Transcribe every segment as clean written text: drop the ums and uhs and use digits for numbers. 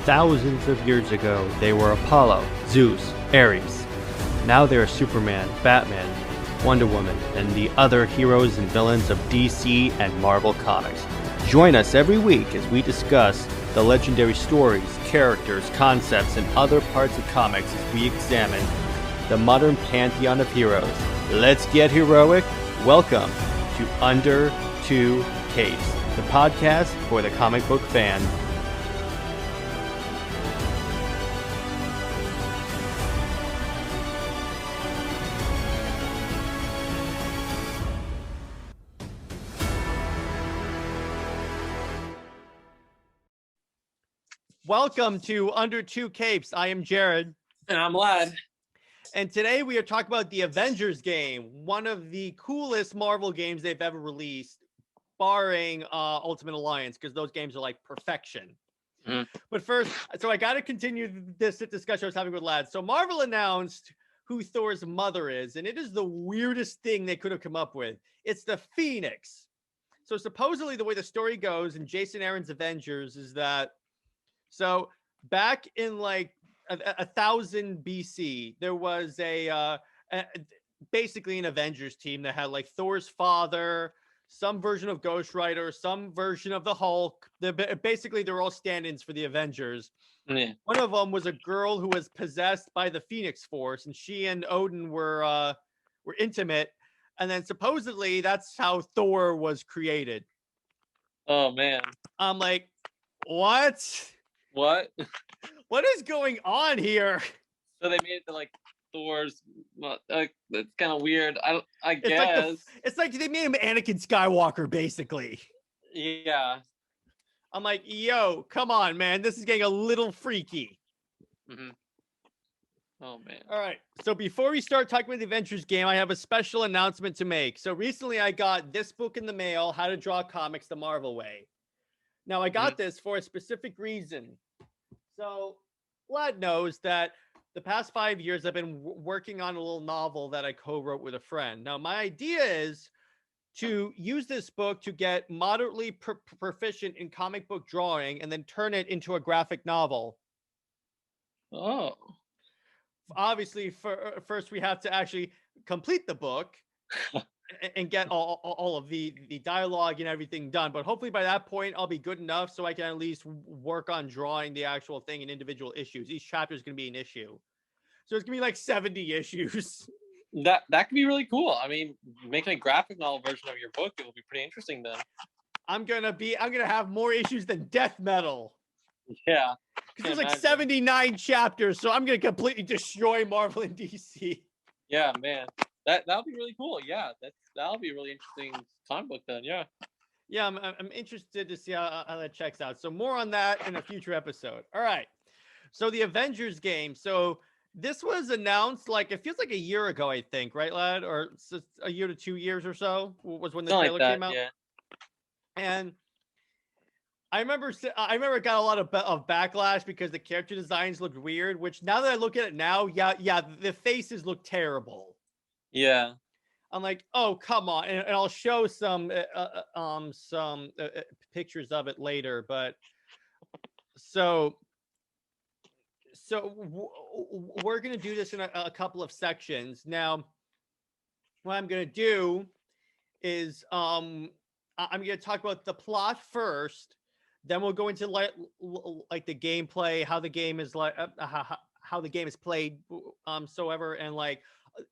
thousands of years ago, they were Apollo, Zeus, Ares. Now they are Superman, Batman, Wonder Woman, and the other heroes and villains of DC and Marvel Comics. Join us every week as we discuss the legendary stories, characters, concepts, and other parts of comics as we examine the modern pantheon of heroes. Let's get heroic. Welcome to Under Two Capes, the podcast for the comic book fan. Welcome to Under Two Capes. I am Jared. And I'm Lad. And today we are talking about the Avengers game, one of the coolest Marvel games they've ever released, barring Ultimate Alliance, because those games are like perfection. Mm-hmm. But first, so I got to continue this discussion I was having with Lad. So Marvel announced who Thor's mother is, and it is the weirdest thing they could have come up with. It's the Phoenix. So supposedly the way the story goes in Jason Aaron's Avengers is that, so back in like 1000 BC, there was basically an Avengers team that had like Thor's father, some version of Ghost Rider, some version of the Hulk. Basically, they're all stand-ins for the Avengers. Yeah. One of them was a girl who was possessed by the Phoenix Force, and she and Odin were intimate. And then supposedly that's how Thor was created. Oh man! I'm like, what? What? What is going on here? So they made it to like Thor's. That's kind of weird. I guess it's like they made him Anakin Skywalker, basically. Yeah. I'm like, yo, come on, man. This is getting a little freaky. Mm-hmm. Oh man. All right. So before we start talking about the Avengers game, I have a special announcement to make. So recently, I got this book in the mail: How to Draw Comics the Marvel Way. Now, I got this for a specific reason. So, Lad knows that the past 5 years I've been working on a little novel that I co-wrote with a friend. Now, my idea is to use this book to get moderately proficient in comic book drawing and then turn it into a graphic novel. Oh. Obviously, first we have to actually complete the book and get all of the dialogue and everything done. But hopefully by that point, I'll be good enough so I can at least work on drawing the actual thing in individual issues. Each chapter is going to be an issue. So it's going to be like 70 issues. That could be really cool. I mean, making a graphic novel version of your book, it will be pretty interesting then. I'm going to have more issues than Death Metal. Yeah. Because there's like 79 chapters, so I'm going to completely destroy Marvel and DC. Yeah, man. That'll be really cool. Yeah, that'll be a really interesting comic book then. Yeah. Yeah, I'm interested to see how that checks out. So more on that in a future episode. All right. So the Avengers game. So this was announced like it feels like a year ago, I think, right, Lad? Or a year to 2 years or so was when the trailer came out. Yeah. And I remember it got a lot of backlash because the character designs looked weird. Which now that I look at it now, yeah, the faces look terrible. Yeah, I'm like, oh, come on, and I'll show some pictures of it later. But so we're gonna do this in a couple of sections. Now, what I'm gonna do is I'm gonna talk about the plot first. Then we'll go into like the gameplay, how the game is like, how the game is played,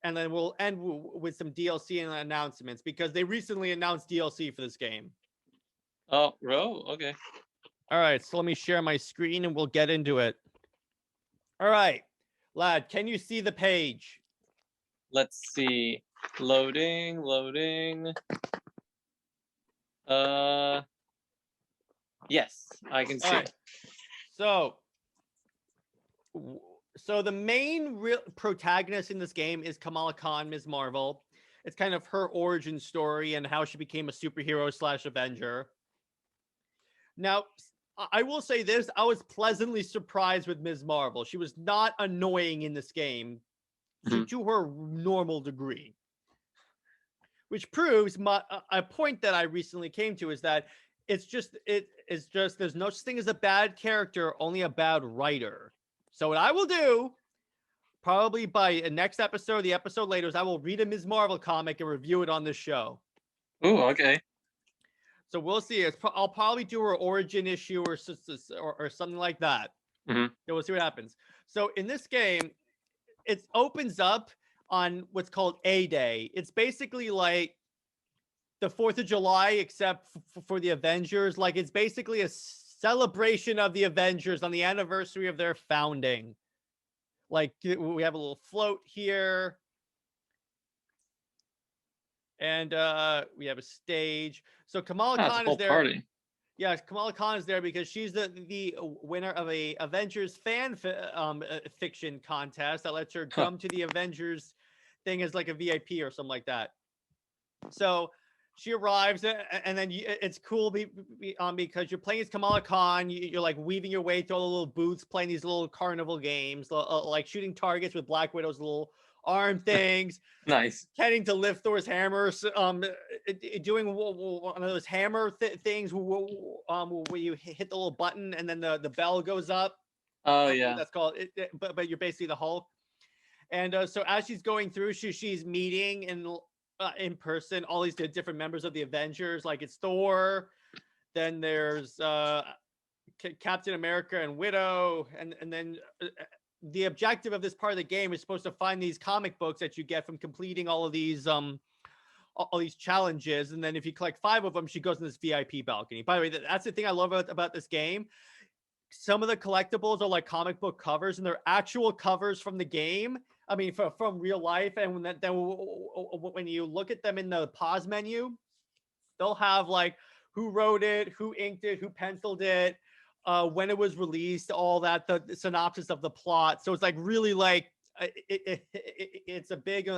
and then we'll end with some DLC and announcements because they recently announced DLC for this game. Oh, okay. All right, so let me share my screen and we'll get into it. All right, Lad, can you see the page? Let's see. Loading. Yes, I can see. Right. So the main protagonist in this game is Kamala Khan, Ms. Marvel. It's kind of her origin story and how she became a superhero / Avenger. Now, I will say this. I was pleasantly surprised with Ms. Marvel. She was not annoying in this game to her normal degree. Which proves a point that I recently came to is that it's just there's no such thing as a bad character, only a bad writer. So what I will do, probably by next episode, the episode later, is I will read a Ms. Marvel comic and review it on this show. Ooh, okay. So we'll see. I'll probably do her origin issue or something like that. Mm-hmm. So we'll see what happens. So in this game, it opens up on what's called A Day. It's basically like the 4th of July, except for the Avengers. Like, it's basically a celebration of the Avengers on the anniversary of their founding. Like, we have a little float here. And we have a stage. So Kamala Khan is there. Party. Yeah, Kamala Khan is there because she's the winner of a Avengers fan fiction contest that lets her come to the Avengers thing as like a VIP or something like that. So she arrives, and then it's cool because you're playing as Kamala Khan. You're like weaving your way through all the little booths, playing these little carnival games, like shooting targets with Black Widow's little arm things. Nice. Heading to lift Thor's hammers, doing one of those hammer things where you hit the little button and then the bell goes up. Oh yeah, that's called. But you're basically the Hulk. And so as she's going through, she's meeting in person all these different members of the Avengers. Like, it's Thor, then there's Captain America and Widow, and then. The objective of this part of the game is supposed to find these comic books that you get from completing all these challenges, and then if you collect 5 of them, she goes in this VIP balcony. By the way, that's the thing I love about this game. Some of the collectibles are like comic book covers, and they're actual covers from the game. I mean, from real life. And when you look at them in the pause menu, they'll have like who wrote it, who inked it, who penciled it. When it was released, all that, the synopsis of the plot. So it's like really like it's a big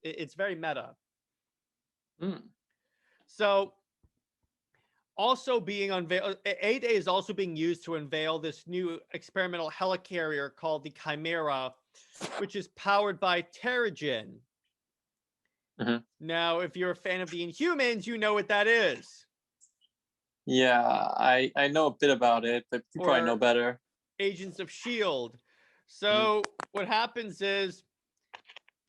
it's very meta. So also being unveiled, A-Day is also being used to unveil this new experimental helicarrier called the Chimera, which is powered by Terrigen. Now, if you're a fan of the Inhumans, you know what that is. Yeah, I know a bit about it, but you probably know better. Agents of S.H.I.E.L.D. So what happens is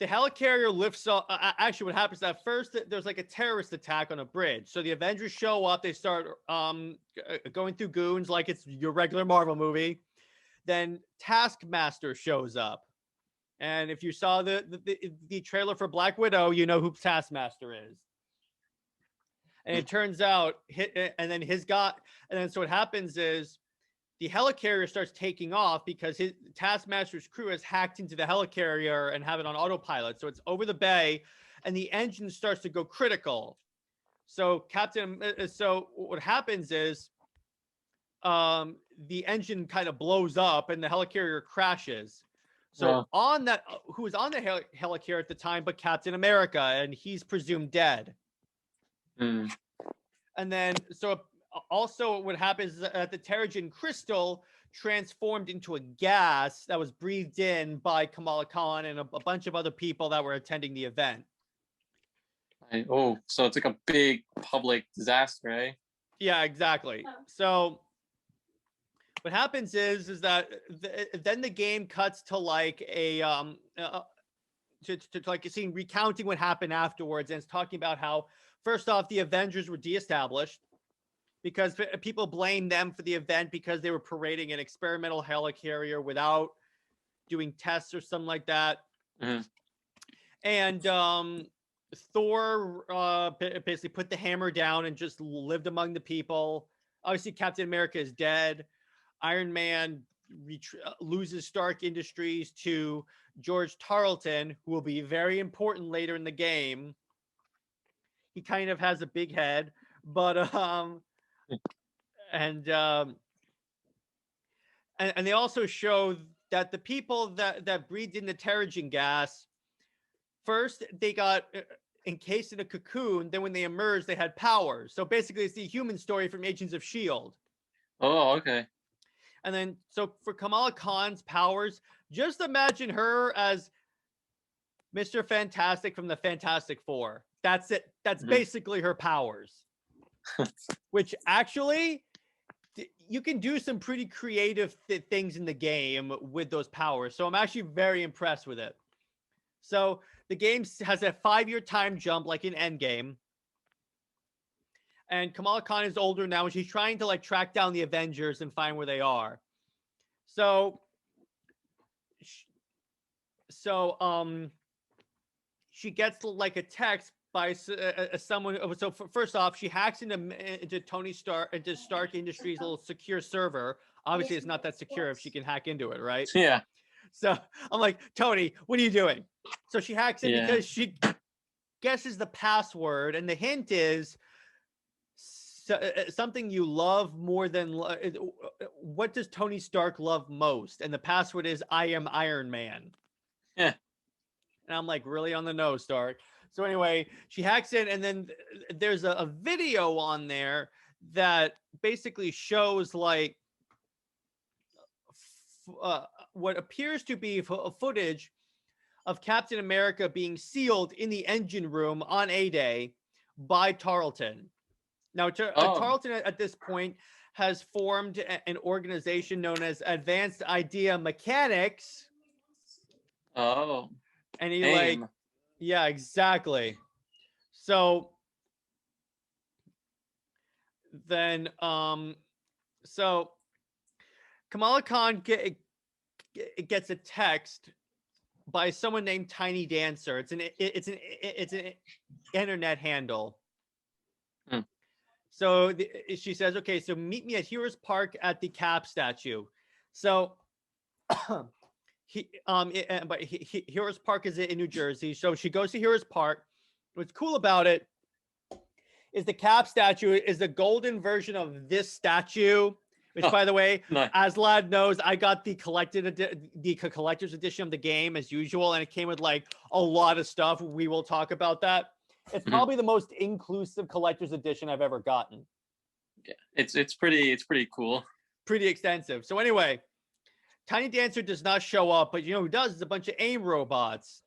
the helicarrier lifts off. Actually, what happens is at first there's like a terrorist attack on a bridge. So the Avengers show up. They start going through goons like it's your regular Marvel movie. Then Taskmaster shows up. And if you saw the trailer for Black Widow, you know who Taskmaster is. And it turns out, so what happens is the helicarrier starts taking off because his Taskmaster's crew has hacked into the helicarrier and have it on autopilot. So it's over the bay, and the engine starts to go critical. So what happens is, the engine kind of blows up and the helicarrier crashes. So who was on the helicarrier at the time, but Captain America, and he's presumed dead. And then, so also what happens is that the Terrigen crystal transformed into a gas that was breathed in by Kamala Khan and a bunch of other people that were attending the event. So it's like a big public disaster, eh? Yeah, exactly. So what happens is that then the game cuts to like to like a scene recounting what happened afterwards, and it's talking about how, first off, the Avengers were de-established because people blame them for the event because they were parading an experimental helicarrier without doing tests or something like that. And Thor basically put the hammer down and just lived among the people. Obviously, Captain America is dead. Iron Man loses Stark Industries to George Tarleton, who will be very important later in the game. He kind of has a big head, but and they also show that the people that breathed in the Terrigen gas, first they got encased in a cocoon, then when they emerged, they had powers. So basically, it's the human story from Agents of S.H.I.E.L.D. Oh, okay. And then, so for Kamala Khan's powers, just imagine her as Mr. Fantastic from the Fantastic Four. That's it. That's Mhm. basically her powers. Which actually, you can do some pretty creative things in the game with those powers. So I'm actually very impressed with it. So the game has a 5-year time jump, like in Endgame. And Kamala Khan is older now, and she's trying to like track down the Avengers and find where they are. So, she gets like a text by someone. So first off, she hacks into Tony Stark, into Stark Industries' little secure server. Obviously, it's not that secure if she can hack into it, right? Yeah. So I'm like, Tony, what are you doing? So she hacks in Yeah. because she guesses the password, and the hint is something you love more than what does Tony Stark love most? And the password is I am Iron Man. Yeah. And I'm like, really on the nose, Stark. So anyway, she hacks in, and then there's a video on there that basically shows like what appears to be footage of Captain America being sealed in the engine room on A-Day by Tarleton. Now, Tarleton at this point has formed an organization known as Advanced Idea Mechanics. Oh. And he like, yeah, exactly. So then, so Kamala Khan gets a text by someone named Tiny Dancer. It's an internet handle. Hmm. So she says, okay, so meet me at Heroes Park at the Cap statue. So Heroes Park is in New Jersey. So she goes to Heroes Park. What's cool about it is the Cap statue is the golden version of this statue, which, by the way, nice. Aslad knows I got the collector's edition of the game as usual, and it came with like a lot of stuff. We will talk about that. It's probably the most inclusive collector's edition I've ever gotten. Yeah, it's pretty cool. Pretty extensive. So anyway, Tiny Dancer does not show up, but you know who does? It's a bunch of AIM robots.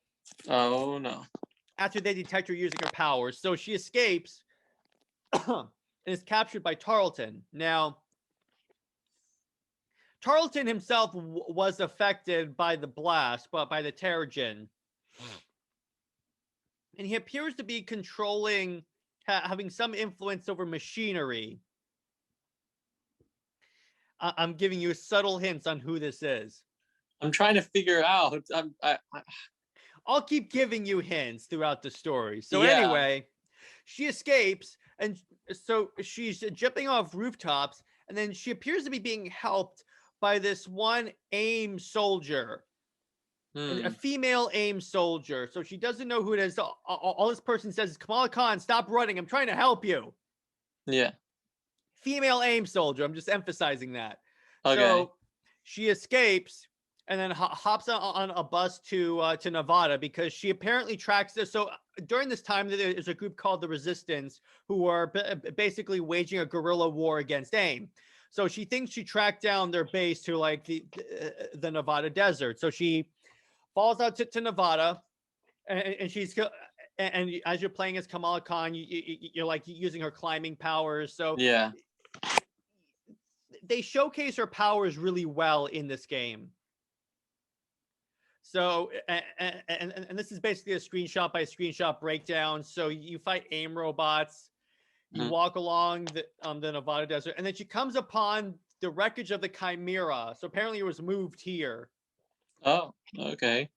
Oh no. After they detect her using her powers. So she escapes and is captured by Tarleton. Now, Tarleton himself was affected by the blast, but by the Terrigen. And he appears to be controlling, having some influence over machinery. I'm giving you subtle hints on who this is. I'm trying to figure out. I'll keep giving you hints throughout the story. So anyway, she escapes, and so she's jumping off rooftops, and then she appears to be being helped by this one AIM soldier. A female AIM soldier. So she doesn't know who it is. All this person says is, Kamala Khan, stop running. I'm trying to help you. Yeah. Female AIM soldier. I'm just emphasizing that. Okay. So she escapes and then hops on a bus to Nevada because she apparently tracks this. So during this time, there's a group called the Resistance who are basically waging a guerrilla war against AIM. So she thinks she tracked down their base to like the Nevada desert. So she falls out to Nevada, and she's and as you're playing as Kamala Khan, you're like using her climbing powers. So yeah, they showcase her powers really well in this game. So and this is basically a screenshot by screenshot breakdown. So you fight AIM robots, you walk along the Nevada desert, and then she comes upon the wreckage of the Chimera. So apparently it was moved here. Oh, okay.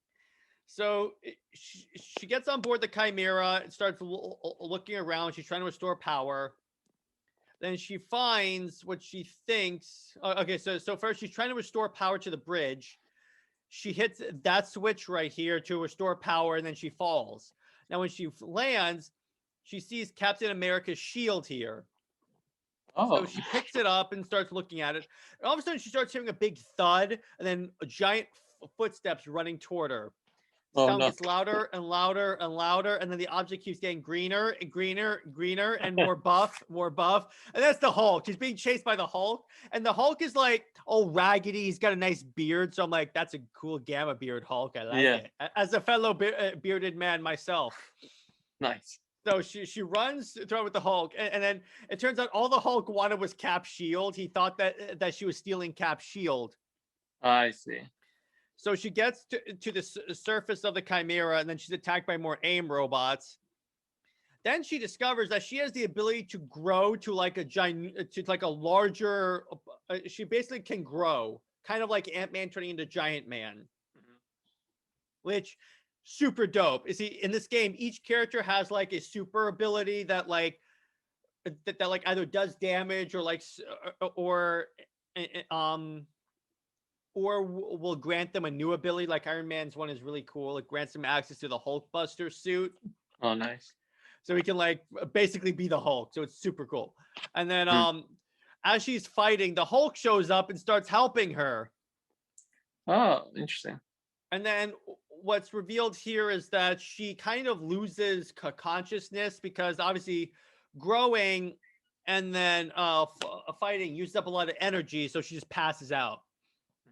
So she gets on board the Chimera and starts looking around. She's trying to restore power. Then she finds what she thinks. Okay, so first she's trying to restore power to the bridge. She hits that switch right here to restore power, and then she falls. Now, when she lands, she sees Captain America's shield here. Oh. So she picks it up and starts looking at it. And all of a sudden, she starts hearing a big thud, and then a giant footsteps running toward her. The sound gets louder and louder and louder, and then the object keeps getting greener and greener, and more buff. And that's the Hulk. She's being chased by the Hulk, and the Hulk is like all raggedy. He's got a nice beard, so I'm like, that's a cool gamma beard Hulk. I like it. As a fellow bearded man myself. Nice. So she runs through with the Hulk, and then it turns out all the Hulk wanted was Cap's shield. He thought that she was stealing Cap's shield. I see. So she gets to the surface of the Chimera, and then she's attacked by more AIM robots. Then she discovers that she has the ability to grow to like a larger. She basically can grow, kind of like Ant-Man turning into Giant Man, which super dope. You see, in this game, each character has like a super ability that like either does damage or like or will grant them a new ability. Like Iron Man's one is really cool. It grants them access to the Hulkbuster suit. Oh, nice. So he can like basically be the Hulk. So it's super cool. And then as she's fighting, the Hulk shows up and starts helping her. Oh, interesting. And then what's revealed here is that she kind of loses consciousness because obviously growing and then fighting uses up a lot of energy. So she just passes out.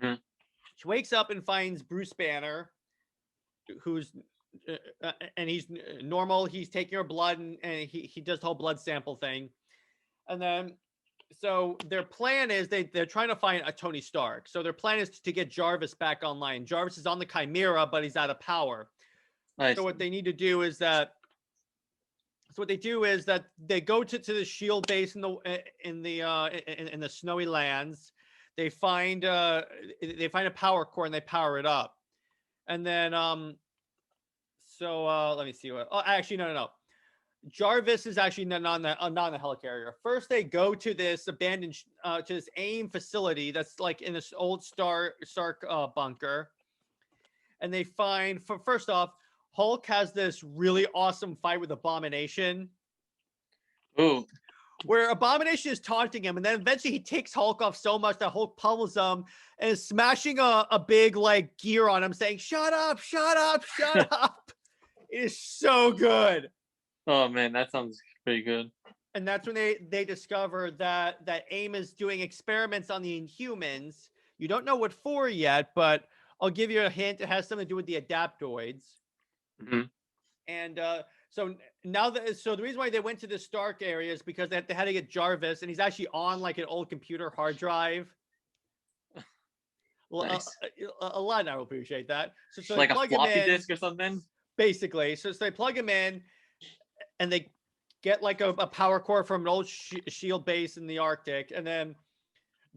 She wakes up and finds Bruce Banner, who's and he's normal. He's taking her blood and he does the whole blood sample thing. And then so their plan is they're trying to find a Tony Stark. So their plan is to get Jarvis back online. Jarvis is on the Chimera, but he's out of power. Nice. So what they need to do is that they go to the Shield base in the snowy lands. They find a power core and they power it up. And then let me see what. Oh, actually, no. Jarvis is actually not on the helicarrier. First, they go to this abandoned to this AIM facility that's like in this old Stark bunker, and they find first off, Hulk has this really awesome fight with Abomination. Ooh. Where Abomination is taunting him, and then eventually he takes Hulk off so much that Hulk pummels him and is smashing a big like gear on him, saying, "Shut up, shut up, shut up." It is so good. Oh man, that sounds pretty good. And that's when they discover that AIM is doing experiments on the Inhumans. You don't know what for yet, but I'll give you a hint. It has something to do with the Adaptoids. And so the reason why they went to the Stark area is because they had to get Jarvis, and he's actually on like an old computer hard drive. Nice. A lot of people appreciate that. So like they a plug floppy him in, disk or something. Basically. So they plug him in, and they get like a power core from an old Shield base in the Arctic, and then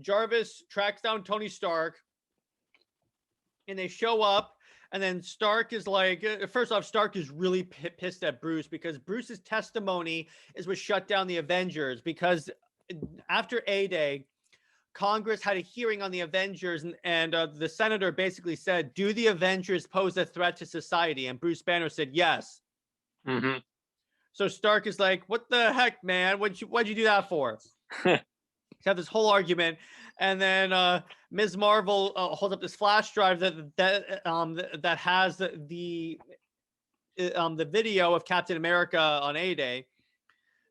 Jarvis tracks down Tony Stark, and they show up. And then Stark is like, first off, Stark is really pissed at Bruce because Bruce's testimony is what shut down the Avengers. Because after A-Day, Congress had a hearing on the Avengers, and the senator basically said, "Do the Avengers pose a threat to society?" And Bruce Banner said, "Yes." So Stark is like, "What the heck, man? What'd you do that for?" Have this whole argument, and then Ms. Marvel holds up this flash drive that has the video of Captain America on A-Day.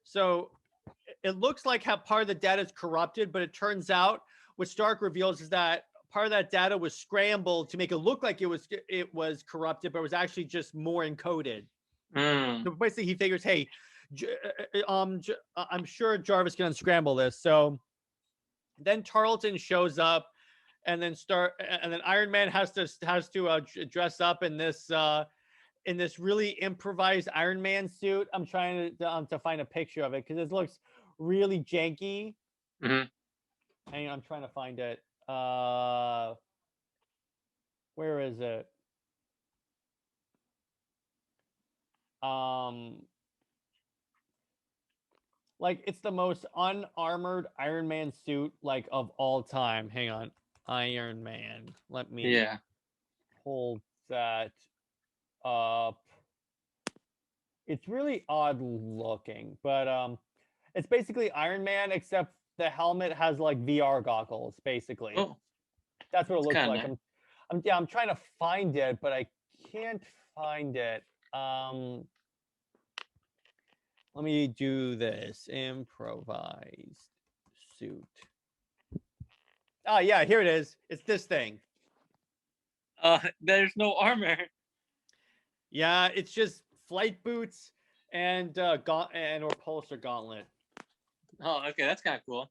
So it looks like how part of the data is corrupted, but it turns out what Stark reveals is that part of that data was scrambled to make it look like it was corrupted, but it was actually just more encoded. So basically, he figures, hey, I'm sure Jarvis can unscramble this. So then Tarleton shows up, and then Iron Man has to dress up in this really improvised Iron Man suit. I'm trying to find a picture of it because it looks really janky. Hang on, I'm trying to find it. Where is it? Like, it's the most unarmored Iron Man suit like of all time. Hang on. Iron Man. Let me pull that up. It's really odd looking, but it's basically Iron Man, except the helmet has like VR goggles, basically. Oh. That's what it looks like. Nice. I'm trying to find it, but I can't find it. Let me do this. Improvised suit. Oh, yeah, here it is. It's this thing. There's no armor. Yeah, it's just flight boots and or Pulsar Gauntlet. Oh, okay, that's kind of cool.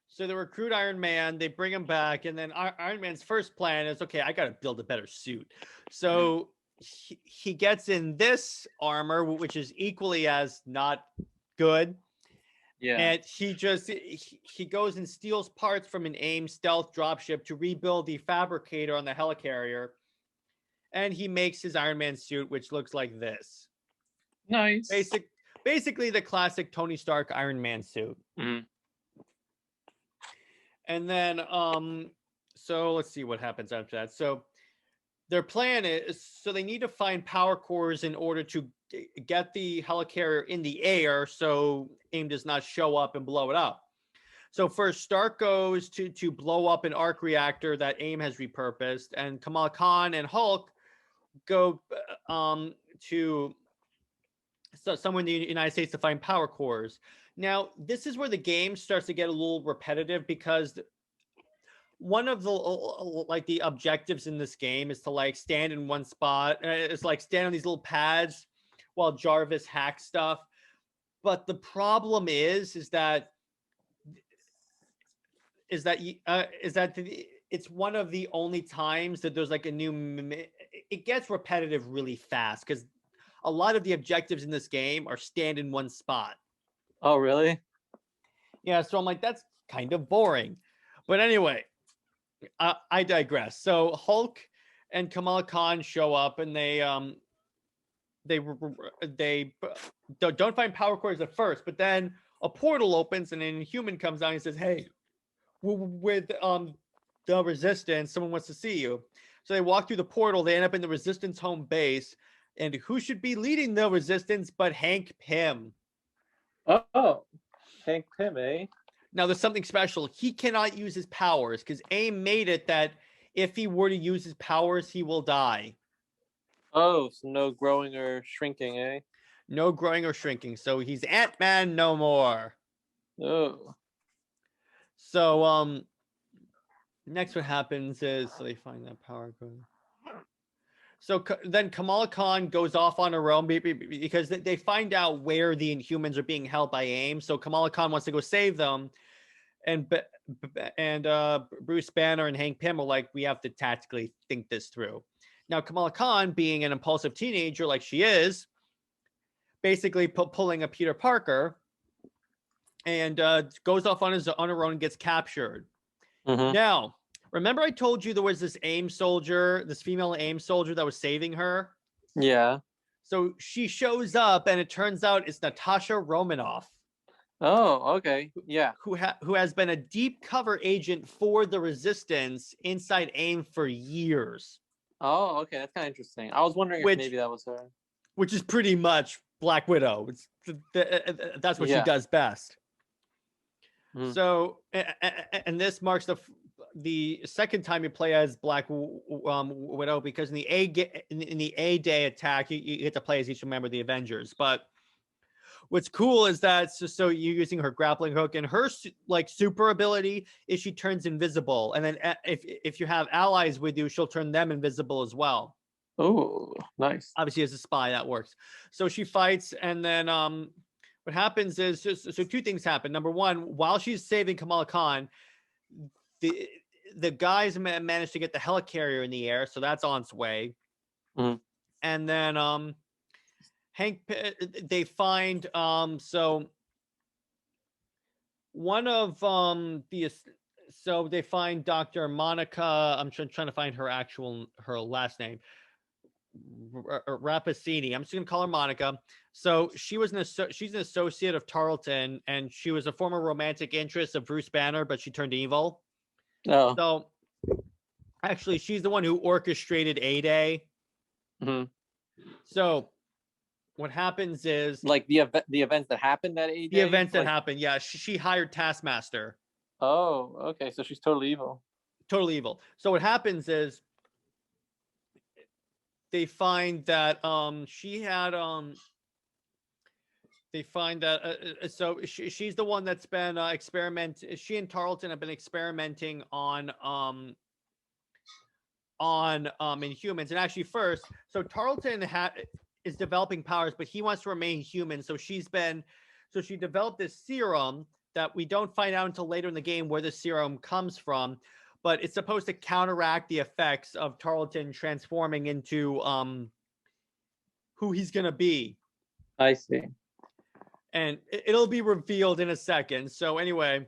So they recruit Iron Man, they bring him back, and then Iron Man's first plan is, okay, I got to build a better suit. So he gets in this armor, which is equally as not good. Yeah. And he goes and steals parts from an AIM stealth dropship to rebuild the fabricator on the helicarrier. And he makes his Iron Man suit, which looks like this. Nice. Basically the classic Tony Stark Iron Man suit. Mm-hmm. And then so let's see what happens after that. So their plan is, so they need to find power cores in order to get the helicarrier in the air so AIM does not show up and blow it up. So first, Stark goes to blow up an arc reactor that AIM has repurposed, and Kamala Khan and Hulk go to somewhere in the United States to find power cores. Now, this is where the game starts to get a little repetitive, because one of the objectives in this game is to like stand in one spot. It's like stand on these little pads while Jarvis hacks stuff. But the problem is that it's one of the only times that there's like a new. It gets repetitive really fast because a lot of the objectives in this game are stand in one spot. Oh, really? Yeah, so I'm like, that's kind of boring. But anyway, I digress. So Hulk and Kamala Khan show up, and they don't find power cores at first, but then a portal opens, and an Inhuman comes down and says, "Hey, with the Resistance, someone wants to see you." So they walk through the portal. They end up in the Resistance home base, and who should be leading the Resistance but Hank Pym? Oh, Hank Pym, eh? Now, there's something special. He cannot use his powers because AIM made it that if he were to use his powers, he will die. Oh, so no growing or shrinking, eh? No growing or shrinking. So he's Ant-Man no more. Oh. So, next what happens is, so they find that power code. So then Kamala Khan goes off on her own because they find out where the Inhumans are being held by AIM. So Kamala Khan wants to go save them. And Bruce Banner and Hank Pym are like, we have to tactically think this through. Now, Kamala Khan, being an impulsive teenager like she is, basically pulling a Peter Parker, and goes off on her own and gets captured. Mm-hmm. Now, remember I told you there was this AIM soldier, this female AIM soldier that was saving her? Yeah. So she shows up, and it turns out it's Natasha Romanoff. Oh, okay. Yeah. Who has been a deep cover agent for the Resistance inside AIM for years. Oh, okay. That's kind of interesting. I was wondering if maybe that was her. Which is pretty much Black Widow. That's what she does best. Mm. So, and this marks the second time you play as Black Widow, because in the A-Day attack, you get to play as each member of the Avengers. But what's cool is that so you're using her grappling hook, and her like super ability is she turns invisible, and then if you have allies with you, she'll turn them invisible as well. Oh, nice. Obviously, as a spy, that works. So she fights, and then what happens is so two things happen. Number one, while she's saving Kamala Khan, the guys managed to get the helicarrier in the air, so that's on its way. Mm-hmm. And then they find so one of so they find Dr. Monica. I'm trying to find her last name. Rapacini. I'm just gonna call her Monica. So she's an associate of Tarleton, and she was a former romantic interest of Bruce Banner, but she turned evil. Oh. So actually, she's the one who orchestrated A-Day. Mm-hmm. So what happens is like the events that happened that A-Day? The events that happened, yeah. She hired Taskmaster. Oh, okay. So she's totally evil. Totally evil. So what happens is they find that she had they find that so she's the one that's been she and Tarleton have been experimenting on Inhumans. And actually first, so Tarleton is developing powers, but he wants to remain human. So she developed this serum that we don't find out until later in the game where the serum comes from, but it's supposed to counteract the effects of Tarleton transforming into who he's gonna be. I see. And it'll be revealed in a second. So anyway,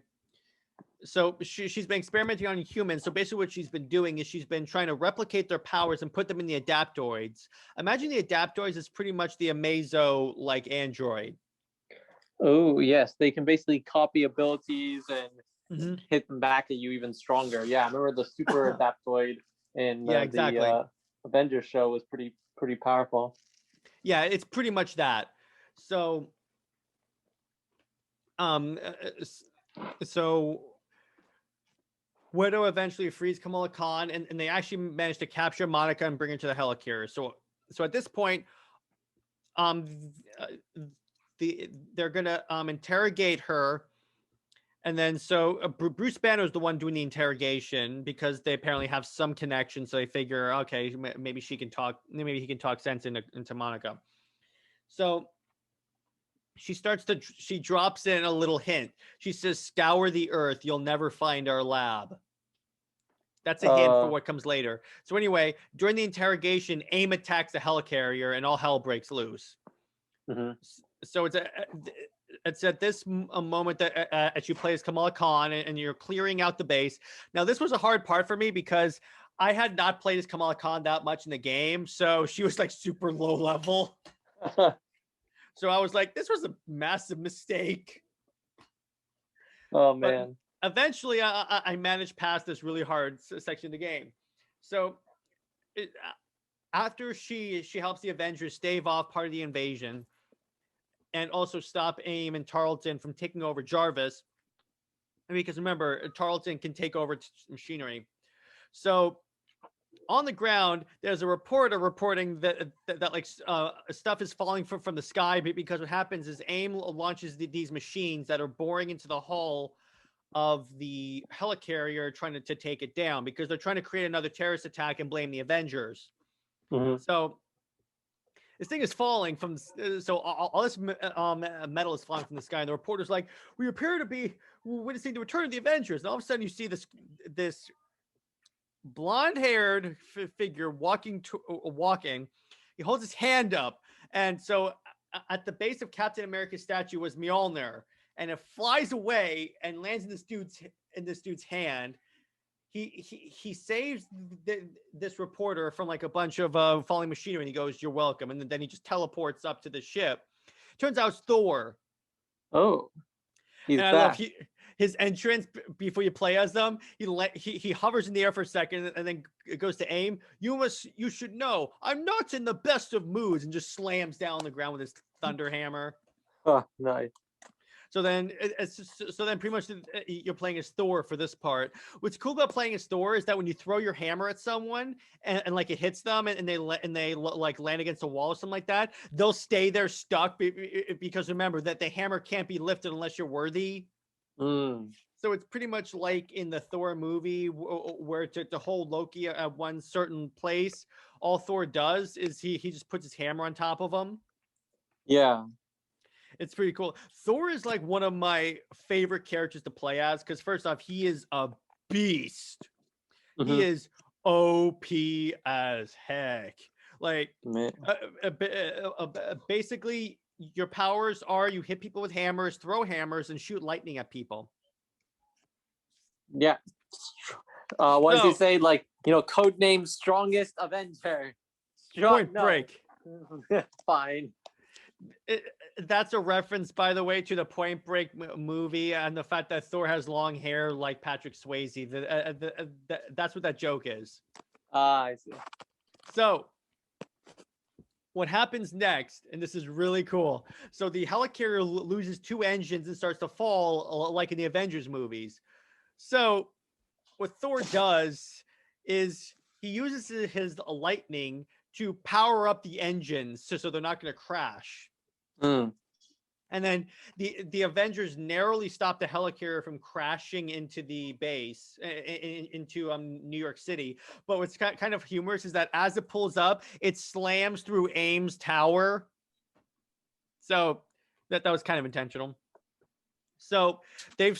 so she's been experimenting on humans. So basically what she's been doing is she's been trying to replicate their powers and put them in the adaptoids. Imagine the adaptoids is pretty much the Amazo like android. Oh, yes. They can basically copy abilities and Mm-hmm. hit them back at you even stronger. Yeah, I remember the super adaptoid in Yeah, exactly. the Avengers show was pretty powerful. Yeah, it's pretty much that. So, so Widow eventually frees Kamala Khan, and they actually manage to capture Monica and bring her to the helicarrier. So at this point, they're gonna interrogate her, and then Bruce Banner is the one doing the interrogation because they apparently have some connection. So they figure, okay, maybe she can talk, maybe he can talk sense into Monica. So she drops in a little hint. She says, "Scour the earth, you'll never find our lab." That's a hint for what comes later. So anyway, during the interrogation, AIM attacks the helicarrier and all hell breaks loose. Mm-hmm. So it's at this moment that as you play as Kamala Khan and you're clearing out the base. Now, this was a hard part for me because I had not played as Kamala Khan that much in the game. So she was like super low level. So I was like, this was a massive mistake. Oh, man. But eventually, I managed past this really hard section of the game. So after she helps the Avengers stave off part of the invasion and also stop AIM and Tarleton from taking over Jarvis, because remember, Tarleton can take over machinery. So on the ground, there's a reporter reporting that like stuff is falling from the sky, because what happens is AIM launches these machines that are boring into the hull of the helicarrier, trying to take it down because they're trying to create another terrorist attack and blame the Avengers. Mm-hmm. So this thing is falling from, so all this metal is falling from the sky, and the reporter's like, "We appear to be witnessing the return of the Avengers." And all of a sudden, you see this blonde-haired figure walking. He holds his hand up, and so at the base of Captain America's statue was Mjolnir, and it flies away and lands in this dude's hand. He saves this reporter from like a bunch of falling machinery, and he goes, "You're welcome," and then he just teleports up to the ship. Turns out it's Thor. Oh, he's and I back. love his entrance before you play as them. He hovers in the air for a second, and then it goes to AIM. You should know, I'm not in the best of moods," and just slams down on the ground with his thunder hammer. Oh, nice. So then pretty much you're playing as Thor for this part. What's cool about playing as Thor is that when you throw your hammer at someone and like it hits them and they like land against a wall or something like that, they'll stay there stuck because remember that the hammer can't be lifted unless you're worthy. Mm. So it's pretty much like in the Thor movie where to hold Loki at one certain place, all Thor does is he just puts his hammer on top of him. Yeah. It's pretty cool. Thor is like one of my favorite characters to play as because first off, he is a beast. Mm-hmm. He is OP as heck. Like basically, your powers are you hit people with hammers, throw hammers, and shoot lightning at people. Yeah. What does he say? Like, code name Strongest Avenger. Point Break. Fine. That's a reference, by the way, to the Point Break movie and the fact that Thor has long hair like Patrick Swayze. That's what that joke is. I see. So what happens next, and this is really cool. So the helicarrier loses 2 engines and starts to fall like in the Avengers movies. So what Thor does is he uses his lightning to power up the engines so they're not going to crash. Mm. And then the Avengers narrowly stop the helicarrier from crashing into the base, into New York City. But what's kind of humorous is that as it pulls up, it slams through Ames Tower. So that was kind of intentional. So they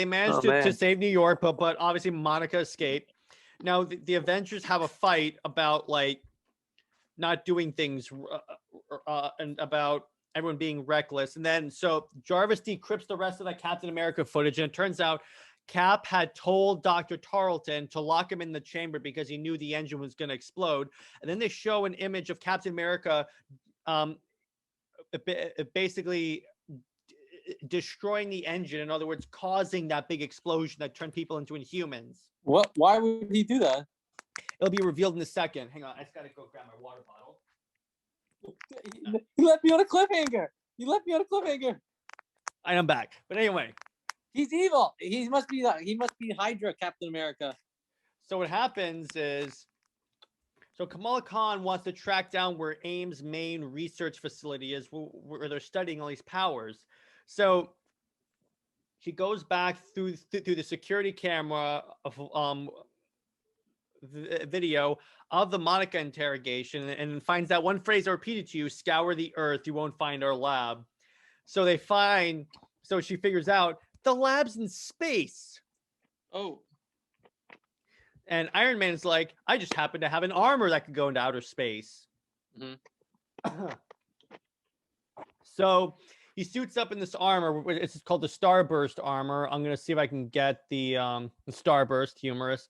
managed to save New York, but obviously Monica escaped. Now the Avengers have a fight about like not doing things and about everyone being reckless. And then so Jarvis decrypts the rest of that Captain America footage, and it turns out Cap had told Dr. Tarleton to lock him in the chamber because he knew the engine was going to explode. And then they show an image of Captain America basically destroying the engine. In other words, causing that big explosion that turned people into Inhumans. What? Why would he do that? It'll be revealed in a second. Hang on, I just gotta go grab my water bottle. You left me on a cliffhanger. I am back. But anyway, he's evil. He must be Hydra Captain America. So what happens is, so Kamala Khan wants to track down where AIM's main research facility is, where they're studying all these powers. So she goes back through the security camera of video of the Monica interrogation and finds that one phrase repeated to you: "Scour the earth, you won't find our lab." So she figures out the lab's in space. Oh. And Iron Man's like, I just happen to have an armor that could go into outer space. Mm-hmm. So he suits up in this armor. It's called the Starburst armor. I'm going to see if I can get the Starburst, humorous.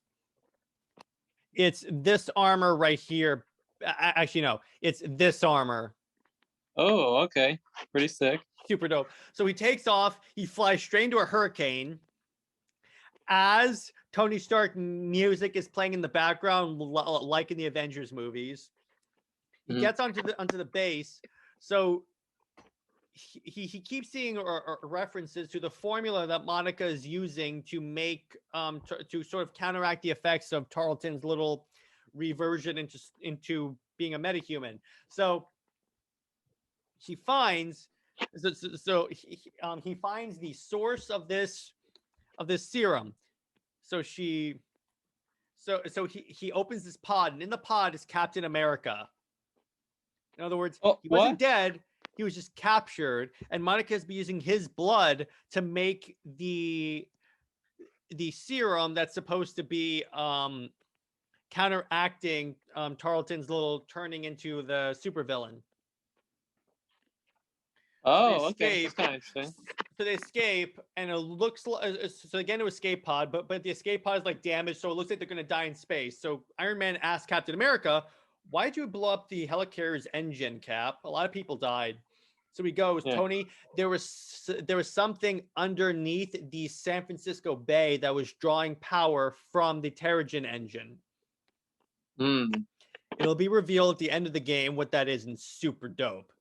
It's this armor right here. Actually, no. It's this armor. Oh, okay. Pretty sick. Super dope. So he takes off. He flies straight into a hurricane. As Tony Stark music is playing in the background, like in the Avengers movies, he gets onto the base. So he keeps seeing references to the formula that Monica is using to make to sort of counteract the effects of Tarleton's little reversion into being a metahuman. So he finds he finds the source of this serum. So he opens this pod, and in the pod is Captain America. In other words, he wasn't dead. He was just captured, and Monica's been using his blood to make the serum that's supposed to be counteracting Tarleton's little turning into the supervillain. Oh, okay. That's kind of interesting. So they escape, and it looks like, so again, it was escape pod, but the escape pod is like damaged, so it looks like they're going to die in space. So Iron Man asks Captain America, why did you blow up the helicarrier's engine, Cap? A lot of people died. So he goes, Tony, there was something underneath the San Francisco Bay that was drawing power from the Terrigen engine. It'll be revealed at the end of the game what that is, and super dope.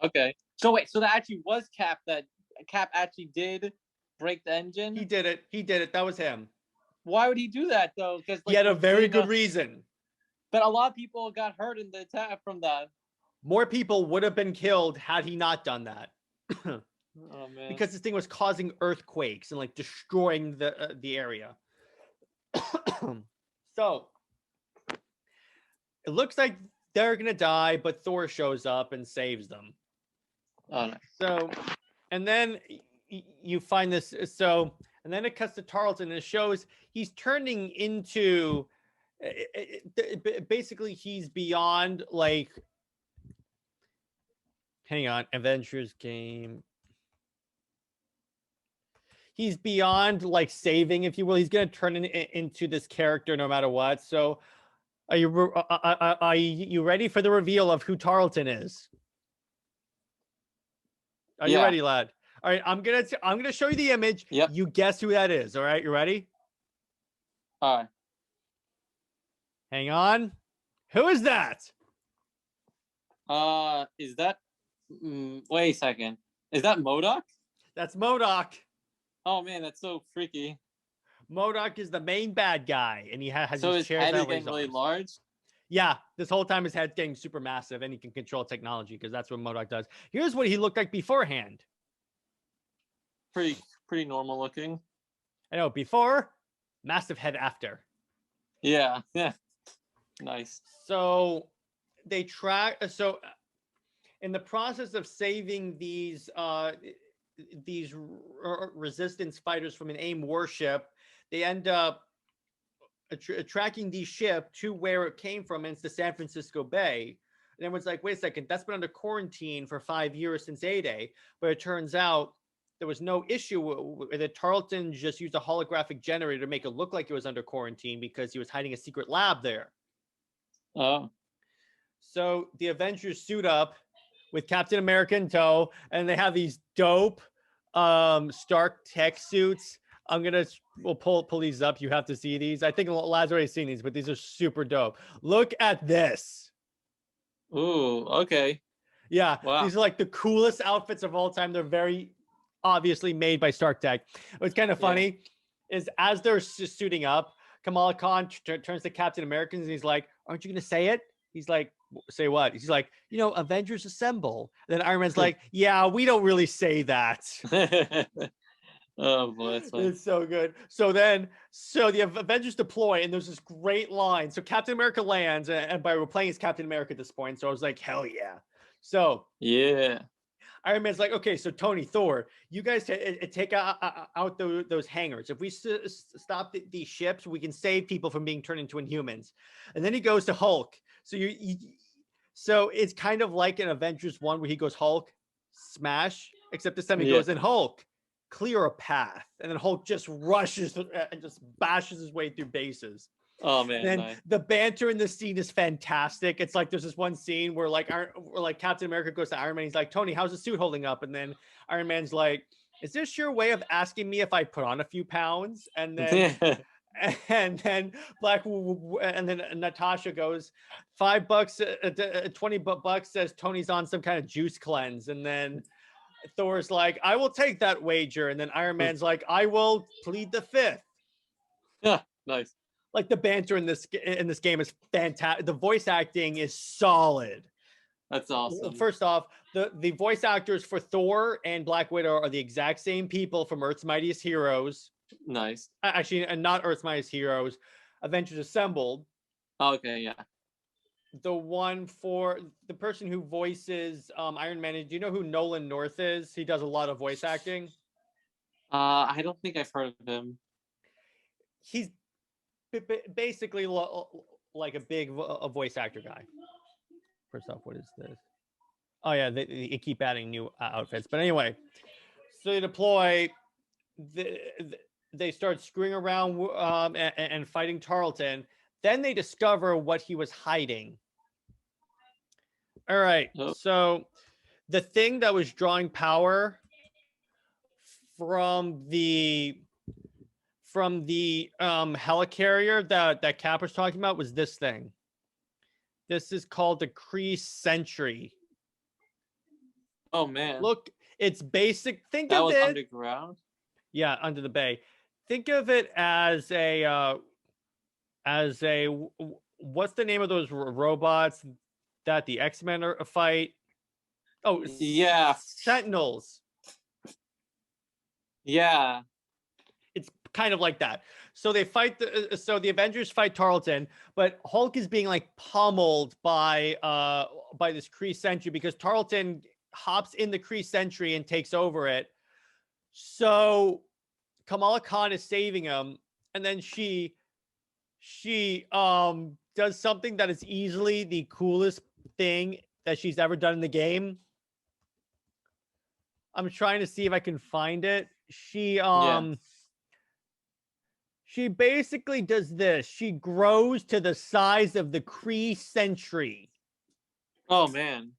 Okay. So wait, so that actually was Cap, that Cap actually did break the engine? He did it. That was him. Why would he do that, though? Because he had a very good reason. But a lot of people got hurt in the attack from that. More people would have been killed had he not done that. Oh, man. Because this thing was causing earthquakes and like destroying the area. So it looks like they're gonna die, but Thor shows up and saves them. Oh, nice. So, and then you find this. So, and then it cuts to Tarleton, and it shows he's turning into. Basically, he's beyond like. Hang on, Avengers game. He's beyond like saving, if you will. He's gonna turn into this character no matter what. So, are you ready for the reveal of who Tarleton is? Are you ready, lad? All right, I'm gonna show you the image. Yep. You guess who that is. All right, you ready? All right. Hang on. Who is that? Is that? Wait a second. Is that MODOK? That's MODOK. Oh man, that's so freaky. MODOK is the main bad guy, and he has so his head is getting getting really large. Yeah, this whole time his head's getting super massive, and he can control technology because that's what MODOK does. Here's what he looked like beforehand. Pretty normal looking. I know, before, massive head after. Yeah. Nice. So they track. So in the process of saving these resistance fighters from an AIM warship, they end up tracking the ship to where it came from, and it's the San Francisco Bay. And everyone's like, wait a second, that's been under quarantine for 5 years since A-Day. But it turns out there was no issue that Tarleton just used a holographic generator to make it look like it was under quarantine because he was hiding a secret lab there. Oh. So the Avengers suit up with Captain America in tow, and they have these dope Stark tech suits. We'll pull these up. You have to see these. I think Lad's already seen these, but these are super dope. Look at this. Ooh, okay. Yeah, wow. These are like the coolest outfits of all time. They're very obviously made by Stark Tech. What's kind of funny is as they're suiting up, Kamala Khan turns to Captain America and he's like, "Aren't you going to say it?" He's like, "Say what?" He's like, "Avengers assemble." And then Iron Man's like, "Yeah, we don't really say that." Oh boy, that's funny. It's so good. So the Avengers deploy, and there's this great line. So Captain America lands, and we're playing as Captain America at this point. So I was like, hell yeah. So yeah. Iron Man's like, okay, so Tony, Thor, you guys take out those hangars. If we stop these ships, we can save people from being turned into Inhumans. And then he goes to Hulk. So it's kind of like in Avengers 1 where he goes Hulk, smash, except this time he goes in Hulk, clear a path. And then Hulk just rushes and just bashes his way through bases. Oh man! And then the banter in this scene is fantastic. It's like there's this one scene where like Captain America goes to Iron Man. He's like, "Tony, how's the suit holding up?" And then Iron Man's like, "Is this your way of asking me if I put on a few pounds?" And then and then Natasha goes, $5, $20 says Tony's on some kind of juice cleanse. And then Thor's like, "I will take that wager." And then Iron Man's like, "I will plead the fifth." Yeah, nice. Like the banter in this game is fantastic. The voice acting is solid. That's awesome. First off, the voice actors for Thor and Black Widow are the exact same people from Earth's Mightiest Heroes. Nice. Actually, and not Earth's Mightiest Heroes, Avengers Assembled. Okay, yeah. The one for the person who voices Iron Man. Do you know who Nolan North is? He does a lot of voice acting. I don't think I've heard of him. He's basically like a big voice actor guy. First off, what is this? Oh yeah, they keep adding new outfits. But anyway, so they deploy. They start screwing around and fighting Tarleton. Then they discover what he was hiding. All right, so the thing that was drawing power from the helicarrier that Cap was talking about was this thing. This is called the Kree Sentry. Oh man! Look, it's basic. Think that of was it underground. Yeah, under the bay. Think of it as a what's the name of those robots that the X-Men fight? Oh, yeah, Sentinels. Yeah. It's kind of like that. So they fight the Avengers fight Tarleton, but Hulk is being like pummeled by this Kree Sentry because Tarleton hops in the Kree Sentry and takes over it. So Kamala Khan is saving him, and then she does something that is easily the coolest thing that she's ever done in the game. I'm trying to see if I can find it. She basically does this. She grows to the size of the Kree Sentry. Oh man!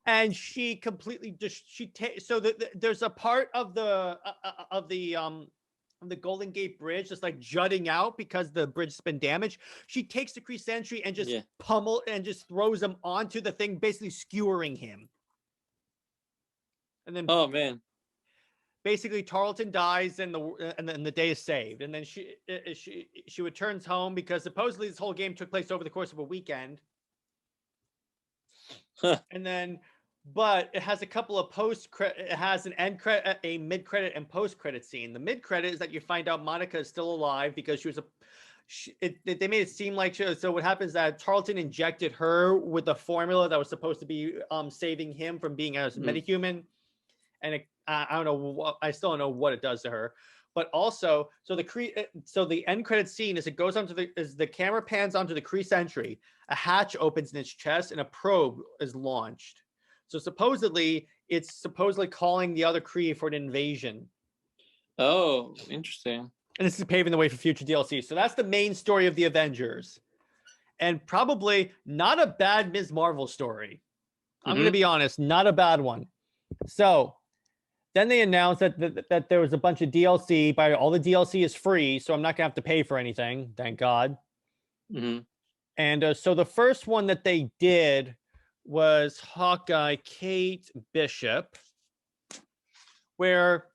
And she completely there's a part of the Golden Gate Bridge just like jutting out because the bridge has been damaged. She takes the Kree Sentry and just just throws him onto the thing, basically skewering him. And then oh man! basically Tarleton dies and then the day is saved, and then she returns home because supposedly this whole game took place over the course of a weekend. And then, but it has a couple of it has an end credit, a mid credit, and post credit scene. The mid credit is that you find out Monica is still alive because she was they made it seem like so what happens is that Tarleton injected her with a formula that was supposed to be saving him from being a metahuman, and I don't know, I still don't know what it does to her. But also, so the end credit scene is it goes onto the camera pans onto the Kree sentry, a hatch opens in its chest, and a probe is launched. So supposedly, it's calling the other Kree for an invasion. Oh, interesting. And this is paving the way for future DLC. So that's the main story of the Avengers, and probably not a bad Ms. Marvel story. I'm going to be honest, not a bad one. So then they announced that there was a bunch of DLC. All the DLC is free, so I'm not gonna have to pay for anything. Thank God. And so the first one that they did was Hawkeye Kate Bishop, where,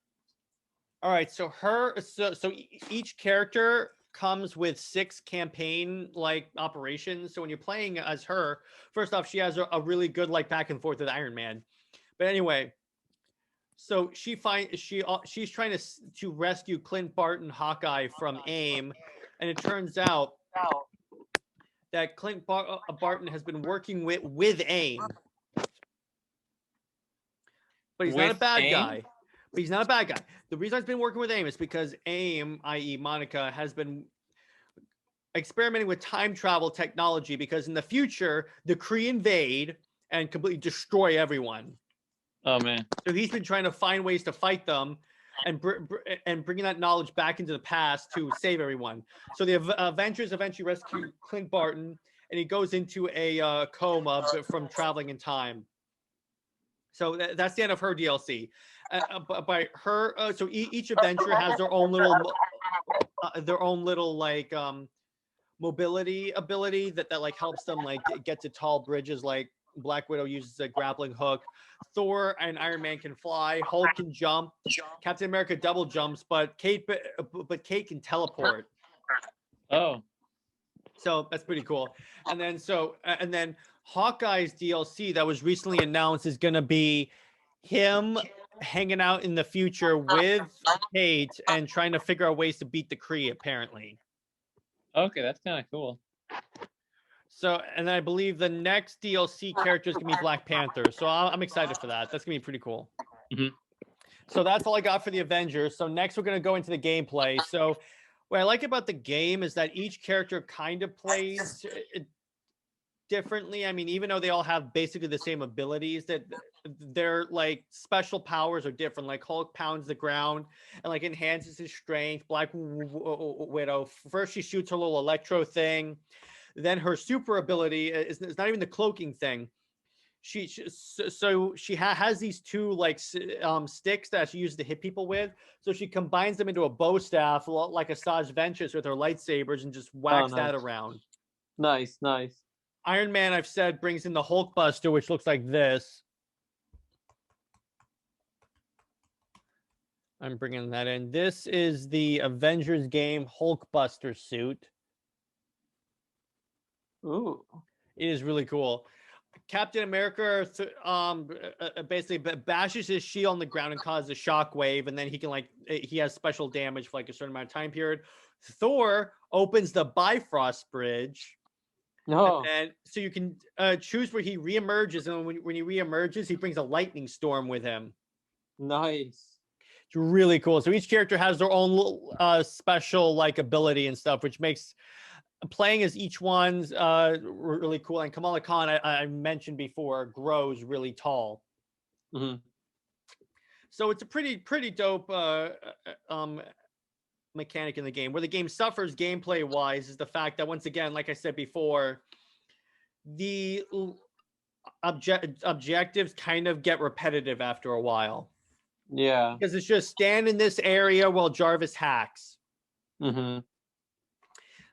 all right, so each character comes with 6 campaign operations. So when you're playing as her, first off, she has a really good back and forth with Iron Man. But anyway. So she's trying to rescue Clint Barton, Hawkeye, from AIM, and it turns out that Clint Barton has been working with AIM, but he's not a bad guy. But he's not a bad guy. The reason he's been working with AIM is because AIM, i.e., Monica, has been experimenting with time travel technology because in the future the Kree invade and completely destroy everyone. Oh man! So he's been trying to find ways to fight them, and bringing that knowledge back into the past to save everyone. So the Avengers eventually rescue Clint Barton, and he goes into a coma from traveling in time. So that's the end of her DLC. By her, so each Avenger has their own little mobility ability that helps them get to tall bridges. Like Black Widow uses a grappling hook. Thor and Iron Man can fly. Hulk can jump. Captain America double jumps, but Kate can teleport. Oh, so that's pretty cool. And then Hawkeye's DLC that was recently announced is going to be him hanging out in the future with Kate and trying to figure out ways to beat the Kree. Apparently. Okay, that's kind of cool. So, and I believe the next DLC character is going to be Black Panther. So I'm excited for that. That's going to be pretty cool. So that's all I got for the Avengers. So next we're going to go into the gameplay. So what I like about the game is that each character kind of plays differently. I mean, even though they all have basically the same abilities, that their special powers are different. Like Hulk pounds the ground and enhances his strength. Black Widow, first she shoots her little electro thing. Then her super ability is not even the cloaking thing. She has these 2 sticks that she uses to hit people with. So she combines them into a bow staff like Asajj Ventress with her lightsabers and just whacks that around. Nice. Iron Man, I've said, brings in the Hulk Buster, which looks like this. I'm bringing that in. This is the Avengers game Hulk Buster suit. Ooh. It is really cool. Captain America basically bashes his shield on the ground and causes a shockwave, and then he can he has special damage for a certain amount of time period. Thor opens the Bifrost Bridge. No. And so you can choose where he reemerges, and when he reemerges, he brings a lightning storm with him. Nice. It's really cool. So each character has their own little special ability and stuff, which makes playing as each one's really cool. And Kamala Khan, I mentioned before, grows really tall. So it's a pretty dope mechanic in the game. Where the game suffers gameplay wise is the fact that, once again, like I said before, the objectives kind of get repetitive after a while. Yeah, because it's just stand in this area while Jarvis hacks.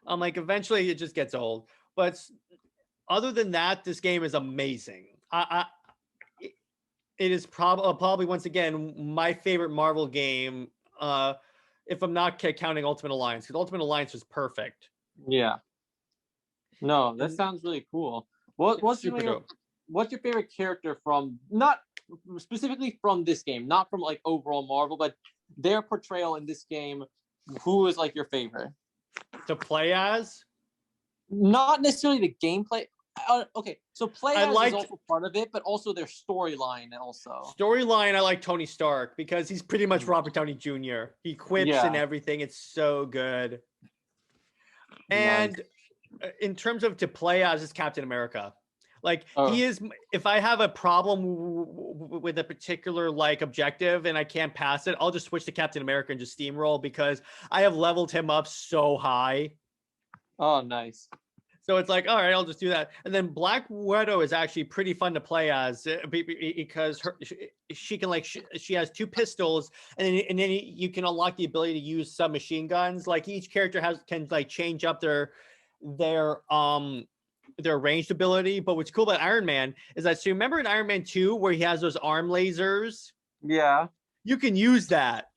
Eventually it just gets old. But other than that, this game is amazing. It is probably once again my favorite Marvel game. If I'm not counting Ultimate Alliance, because Ultimate Alliance was perfect. Yeah. No, that And sounds really cool. What it's super dope. what's your favorite character from, not specifically from this game, not from like overall Marvel, but their portrayal in this game? Who is like your favorite? To play as, Not necessarily the gameplay. Okay, so play I as is liked also part of it, but also their storyline also. storyline. I like Tony Stark because he's pretty much Mhm. Robert Downey Jr. He quips and Yeah, everything. It's so good. nice. And in terms of to play as is Captain America. Like Oh, he is, if I have a problem with a particular like objective and I can't pass it, I'll just switch to Captain America and just steamroll because I have leveled him up so high. oh, nice. So it's like, all right, I'll just do that. And then Black Widow is actually pretty fun to play as because she can like she has two pistols, and then you can unlock the ability to use submachine guns. Like each character can like change up their their ranged ability. But what's cool about Iron Man is that, so you remember in Iron Man 2 where he has those arm lasers? Yeah. You can use that.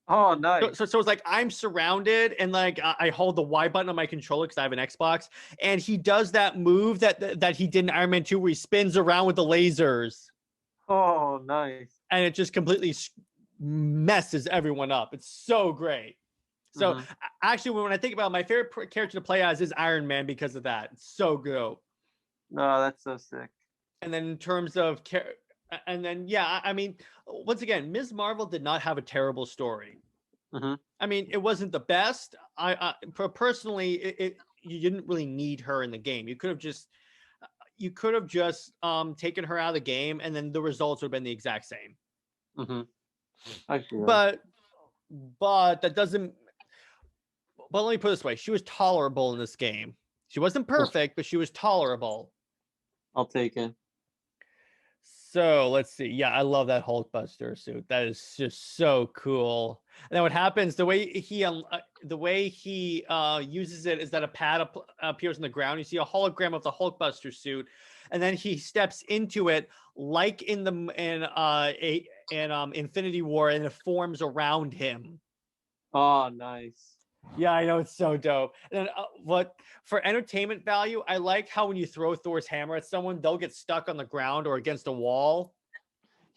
Oh, So, nice. so, so it's like I'm surrounded and like I hold the Y button on my controller because I have an Xbox, and he does that move that he did in Iron Man 2 where he spins around with the lasers, Oh, nice. and it just completely messes everyone up. It's so great. So Hmm. actually, when I think about it, my favorite character to play as is Iron Man because of that. It's so good. Oh, that's so sick. And then in terms of and then yeah, I mean, once again, Ms. Marvel did not have a terrible story. Hmm. I mean, it wasn't the best. Personally, you didn't really need her in the game. You could have just taken her out of the game, and then the results would have been the exact same. Hmm. I see that. But that doesn't. But let me put it this way: she was tolerable in this game. She wasn't perfect, but she was tolerable. I'll take it. So let's see. Yeah, I love that Hulkbuster suit. That is just so cool. And then what happens? The way he uses it is that a pad appears on the ground. You see a hologram of the Hulkbuster suit, and then he steps into it like in Infinity War, and it forms around him. Oh, nice. Yeah, I know, it's so dope. And then, what for entertainment value, I like how when you throw Thor's hammer at someone, they'll get stuck on the ground or against a wall.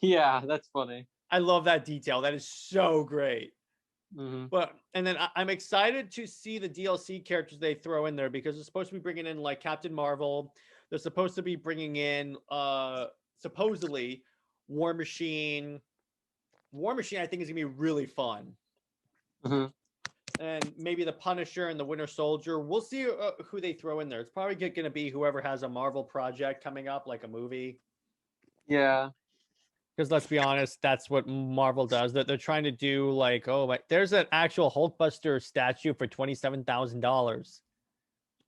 Yeah, that's funny. I love that detail. That is so great. Hmm. But and then I'm excited to see the DLC characters they throw in there because they're supposed to be bringing in like Captain Marvel. They're supposed to be bringing in supposedly War Machine. War Machine, I think, is gonna be really fun. Hmm. And maybe the Punisher and the Winter Soldier. We'll see who they throw in there. It's probably going to be whoever has a Marvel project coming up, like a movie. Yeah. Because let's be honest, that's what Marvel does. That they're trying to do like, oh, there's an actual Hulkbuster statue for $27,000.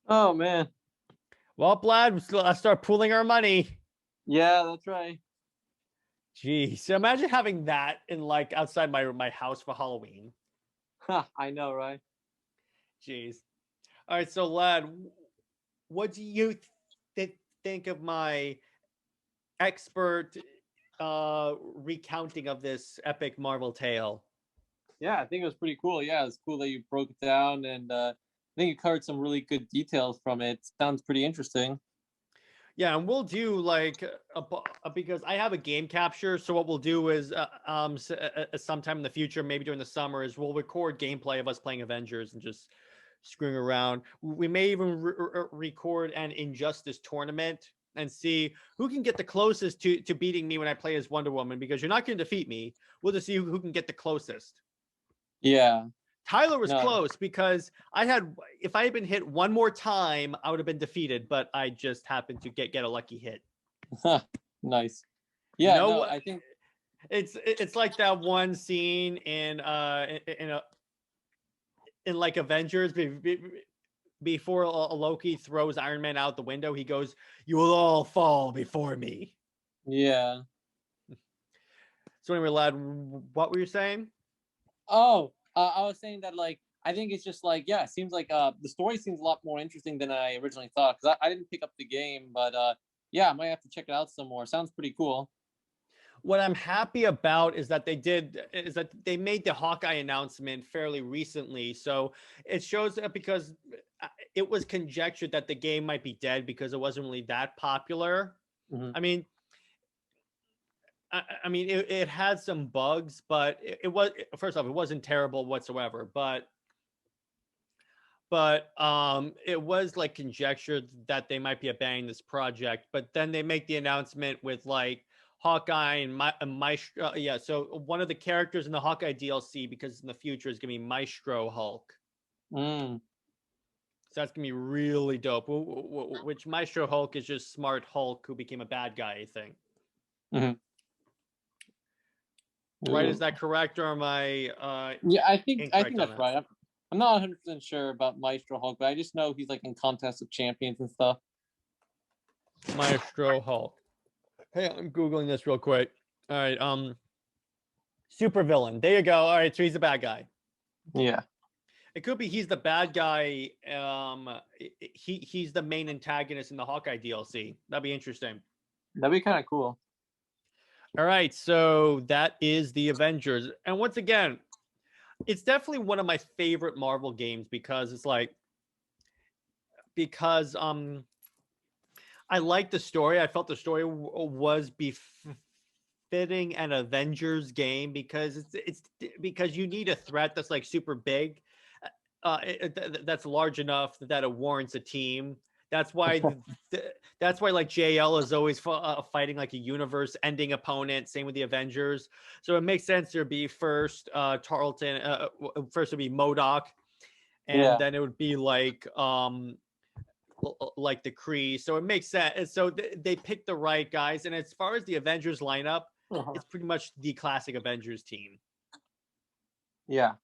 Oh, man. Well, Vlad, let's start pooling our money. Yeah, that's right. Jeez, so imagine having that in like outside my house for Halloween. I know, right? Jeez. All right, so Lad, what do you think of my expert recounting of this epic Marvel tale? Yeah, I think it was pretty cool. Yeah, it's cool that you broke it down, and I think you covered some really good details from it. Sounds pretty interesting. Yeah, and we'll do like because I have a game capture. So what we'll do is sometime in the future, maybe during the summer, is we'll record gameplay of us playing Avengers and just screwing around. We may even record an Injustice tournament and see who can get the closest to beating me when I play as Wonder Woman, because you're not going to defeat me. We'll just see who can get the closest. Yeah. Tyler was No. close because if I had been hit one more time, I would have been defeated, but I just happened to get a lucky hit. Nice. Yeah, No, no, I think it's like that one scene in like Avengers before Loki throws Iron Man out the window. He goes, "You will all fall before me." yeah. So anyway, lad, what were you saying? Oh, I was saying that like I think it's just like, yeah, it seems like the story seems a lot more interesting than I originally thought, because I didn't pick up the game, but yeah, I might have to check it out some more. Sounds pretty cool. What I'm happy about is that they made the Hawkeye announcement fairly recently. So it shows that because it was conjectured that the game might be dead because it wasn't really that popular. Mm-hmm. I mean, it had some bugs, but it was, first off, it wasn't terrible whatsoever. But it was like conjectured that they might be abandoning this project. But then they make the announcement with like Hawkeye and Maestro. Yeah, so one of the characters in the Hawkeye DLC, because in the future, is gonna be Maestro Hulk. Mm. So that's gonna be really dope. Which Maestro Hulk is just Smart Hulk who became a bad guy, I think. Mm-hmm. Right? Is that correct, or am I Yeah, I think incorrect on that's that? right. I'm not 100% sure about Maestro Hulk, but I just know he's like in contests of champions and stuff. Maestro Hulk. Hey, I'm googling this real quick. All right, super villain. There you go. All right, so he's a bad guy. Yeah. It could be he's the bad guy. He's the main antagonist in the Hawkeye DLC. That'd be interesting. That'd be kind of cool. All right, so that is the Avengers, and once again, it's definitely one of my favorite Marvel games because it's like I like the story. I felt the story was befitting an Avengers game because it's because you need a threat that's like super big, that's large enough that it warrants a team. That's why that's why like JL is always fighting like a universe-ending opponent. Same with the Avengers. So it makes sense to be first Tarleton. First would be MODOK, and then it would be like the Kree. So it makes sense. And so they picked the right guys. And as far as the Avengers lineup, it's pretty much the classic Avengers team. Yeah.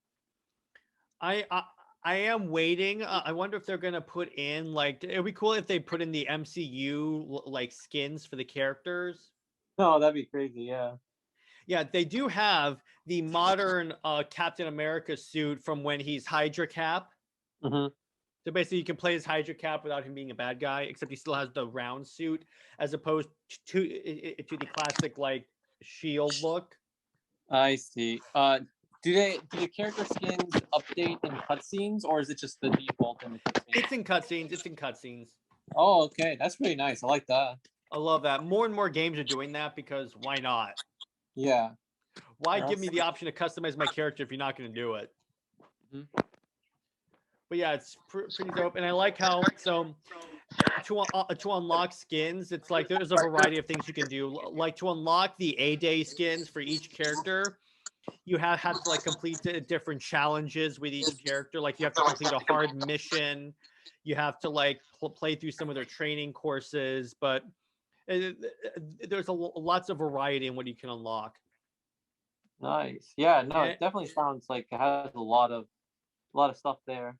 I am waiting. I wonder if they're gonna put in like it'd be cool if they put in the MCU like skins for the characters. No, that'd be crazy. Yeah. Yeah, they do have the modern Captain America suit from when he's Hydra Cap. Mm-hmm. So basically, you can play as Hydra Cap without him being a bad guy, except he still has the round suit, as opposed to the classic like Shield look. I see. Do the character skins update in cutscenes, or is it just the default in the cutscenes? It's in cutscenes. It's in cutscenes. Oh, okay, that's really nice. I like that. I love that. More and more games are doing that because why not? Yeah. Why give me the option to customize my character if you're not going to do it? Mm-hmm. But yeah, it's pretty dope, and I like how to unlock skins, it's like there's a variety of things you can do. Like to unlock the A-Day skins for each character, you have to like complete different challenges with each character. Like you have to complete a hard mission, you have to like play through some of their training courses, but there's lots of variety in what you can unlock. Nice. Yeah. No, it definitely sounds like it has a lot of stuff there.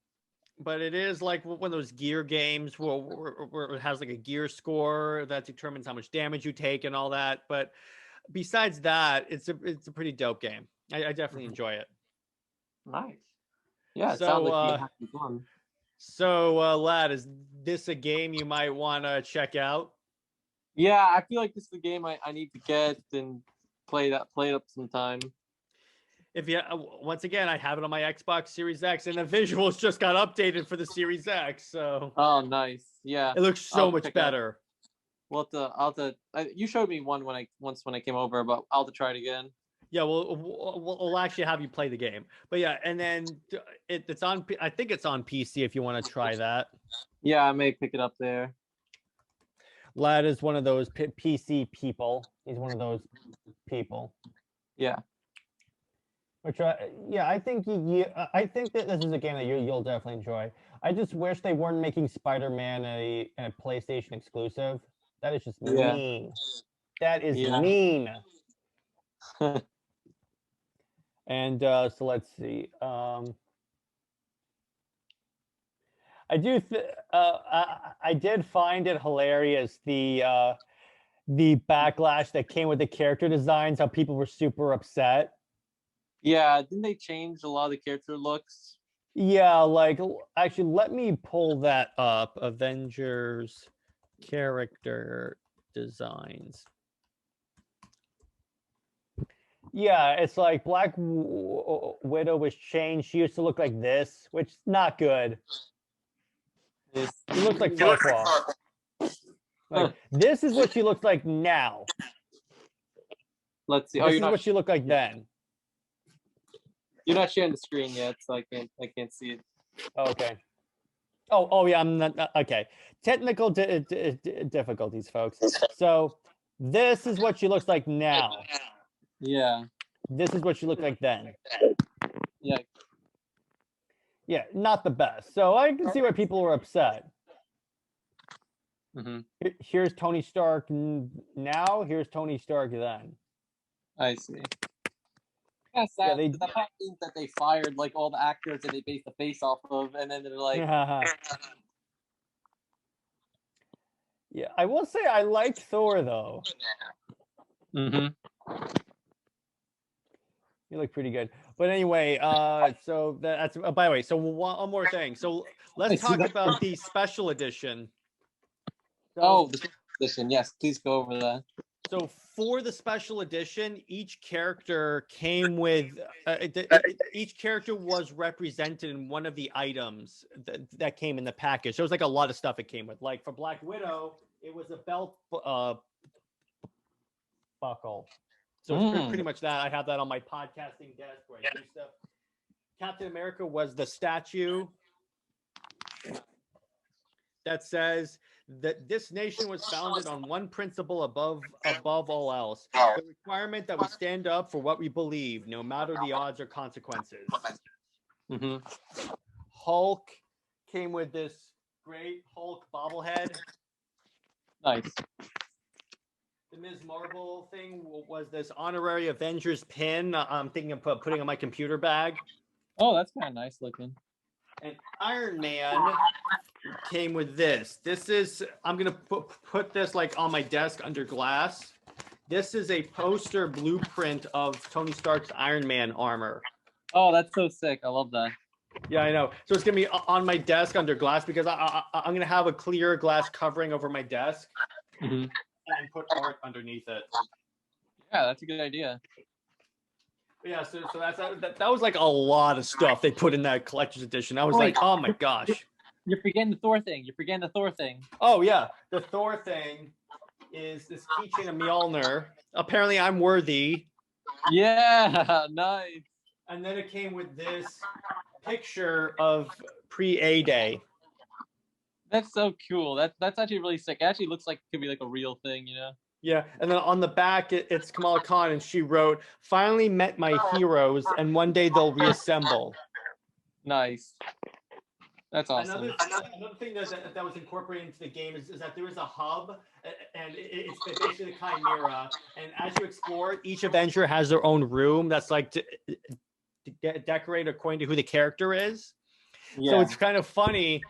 But it is like one of those gear games where it has like a gear score that determines how much damage you take and all that. But besides that, it's a pretty dope game. I definitely enjoy it. Nice. Yeah, it sounds like it has to be fun. So, Lad, is this a game you might want to check out? Yeah, I feel like this is the game I need to get and play it up sometime. If you once again, I have it on my Xbox Series X, and the visuals just got updated for the Series X. So oh, nice. Yeah, it looks so much better. Well, I'll have to. You showed me one when I came over, but I'll have to try it again. Yeah, we'll actually have you play the game. But yeah, and then it's on. I think it's on PC if you want to try that. Yeah, I may pick it up there. Lad is one of those PC people. He's one of those people. Yeah. Which, yeah, I think I think that this is a game that you'll definitely enjoy. I just wish they weren't making Spider-Man a PlayStation exclusive. That is just mean. That is mean. And so let's see. I do. I did find it hilarious the backlash that came with the character designs. How people were super upset. Yeah, didn't they change a lot of the character looks? Yeah, like actually, let me pull that up. Avengers character designs. Yeah, it's like Black Widow was changed. She used to look like this, which is not good. She looks like Farquaad. Like this is what she looks like now. Let's see. This is what she looked like then. You're not sharing the screen yet, so I can't see it. Okay. Oh yeah, I'm not okay. Technical difficulties, folks. So this is what she looks like now. Yeah. This is what she looked like then. Yeah. Yeah, not the best. So I can see why people were upset. Here's Tony Stark now. Here's Tony Stark then. I see. Yeah, sad. The fact means that they fired like all the actors that they based the face off of, and then they're like, yeah, I will say I liked Thor though. You look pretty good. But anyway, so that's by the way. So one more thing. So let's talk about the special edition. So, the edition. Yes, please go over that. So for the special edition, each character came with each character was represented in one of the items that came in the package. There was like a lot of stuff it came with. Like for Black Widow, it was a belt buckle. So it's pretty much that. I have that on my podcasting desk where I do stuff. Captain America was the statue that says that this nation was founded on one principle above all else: the requirement that we stand up for what we believe, no matter the odds or consequences. Hulk came with this great Hulk bobblehead. Nice. The Ms. Marvel thing was this honorary Avengers pin. I'm thinking of putting on my computer bag. Oh, that's kind of nice looking. And Iron Man came with this. This is, I'm going to put this like on my desk under glass. This is a poster blueprint of Tony Stark's Iron Man armor. Oh, that's so sick. I love that. Yeah, I know. So it's going to be on my desk under glass because I'm going to have a clear glass covering over my desk. And put art underneath it. Yeah, that's a good idea. Yeah, so that was like a lot of stuff they put in that collector's edition. I was like, oh my gosh. You're forgetting the Thor thing. Oh yeah, the Thor thing is this keychain of Mjolnir. Apparently, I'm worthy. Yeah, nice. And then it came with this picture of pre-A Day. That's so cool. That's actually really sick. It actually looks like it could be like a real thing, you know? Yeah, and then on the back, it's Kamala Khan, and she wrote, "Finally met my heroes, and one day they'll reassemble." Nice. That's awesome. Another thing that was incorporated into the game is that there is a hub, and it's basically the Chimera. And as you explore, each Avenger has their own room that's like to get decorated according to who the character is. Yeah. So it's kind of funny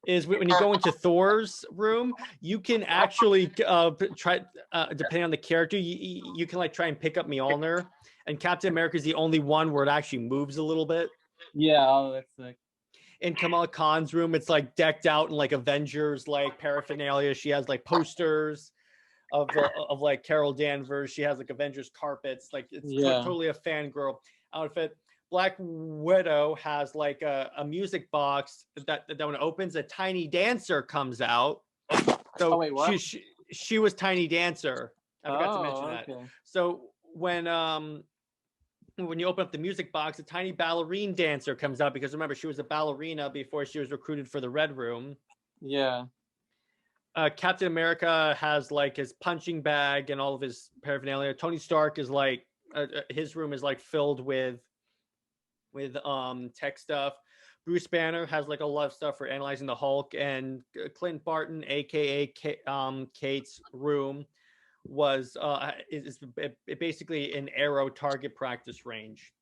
is when you go into Thor's room, you can actually try, depending on the character, you can like try and pick up Mjolnir, and Captain America is the only one where it actually moves a little bit. Yeah, oh, that's sick. In Kamala Khan's room, it's like decked out in like Avengers like paraphernalia. She has like posters of like Carol Danvers. She has like Avengers carpets. Like it's totally a fangirl outfit. Black Widow has like a music box that when it opens, a Tiny Dancer comes out. So wait, what? She was Tiny Dancer. I forgot to mention that. Okay. So when you open up the music box, a tiny ballerine dancer comes out because remember she was a ballerina before she was recruited for the Red Room. Yeah. Captain America has like his punching bag and all of his paraphernalia. Tony Stark is like his room is like filled with tech stuff. Bruce Banner has like a lot of stuff for analyzing the Hulk, and Clint Barton, aka Kate's room, was is basically an arrow target practice range.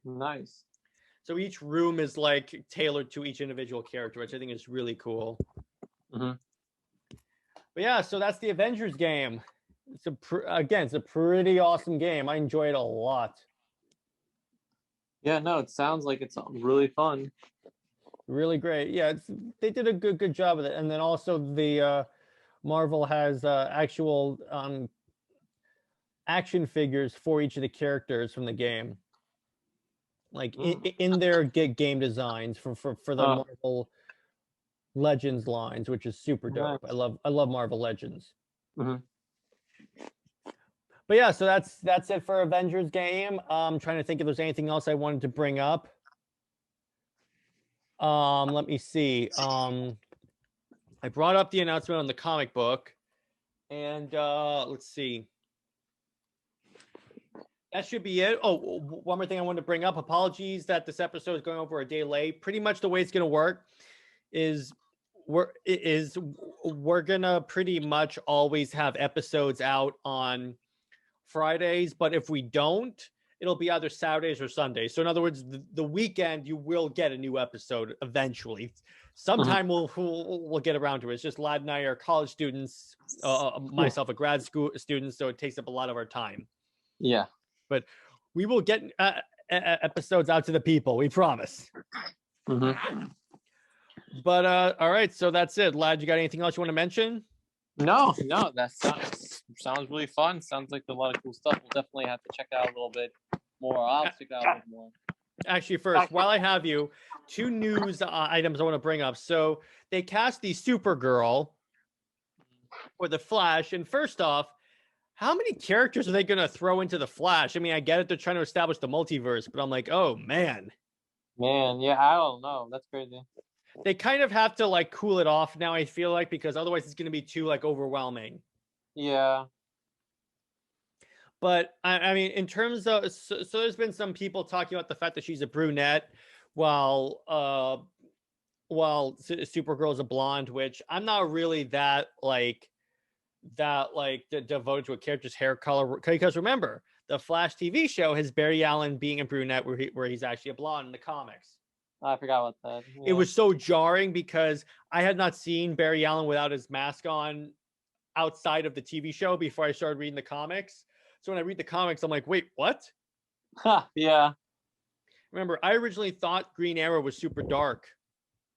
Nice. So each room is like tailored to each individual character, which I think is really cool. But yeah, so that's the Avengers game. It's a pretty awesome game. I enjoy it a lot. Yeah, no, it sounds like it's really fun. Really great. Yeah, they did a good job with it. And then also the Marvel has actual action figures for each of the characters from the game, like in their game designs for the Marvel Legends lines, which is super dope. I love Marvel Legends. But yeah, so that's it for Avengers game. I'm trying to think if there's anything else I wanted to bring up. Let me see. I brought up the announcement on the comic book, and let's see. That should be it. Oh, one more thing I wanted to bring up. Apologies that this episode is going over a day late. Pretty much the way it's going to work is we're gonna pretty much always have episodes out on Fridays, but if we don't, it'll be either Saturdays or Sundays. So in other words, the weekend you will get a new episode eventually. Sometime we'll get around to it. It's just Lad and I are college students, myself a grad school student, so it takes up a lot of our time. Yeah, but we will get episodes out to the people. We promise. But all right, so that's it. Lad, you got anything else you want to mention? No, that sounds really fun. Sounds like a lot of cool stuff. We'll definitely have to check out a little bit more. I'll check out a little more. Actually, first, while I have you, 2 news items I want to bring up. So they cast the Supergirl or the Flash, and first off, how many characters are they going to throw into the Flash? I mean, I get it; they're trying to establish the multiverse, but I'm like, oh man, yeah, I don't know. That's crazy. They kind of have to like cool it off now, I feel like, because otherwise it's going to be too like overwhelming. Yeah. But I mean, in terms of, so there's been some people talking about the fact that she's a brunette while Supergirl is a blonde, which I'm not really that devoted to a character's hair color, because remember, the Flash TV show has Barry Allen being a brunette where he's actually a blonde in the comics. I forgot about that. Yeah. It was so jarring because I had not seen Barry Allen without his mask on outside of the TV show before I started reading the comics. So when I read the comics, I'm like, wait, what? Yeah. Remember, I originally thought Green Arrow was super dark.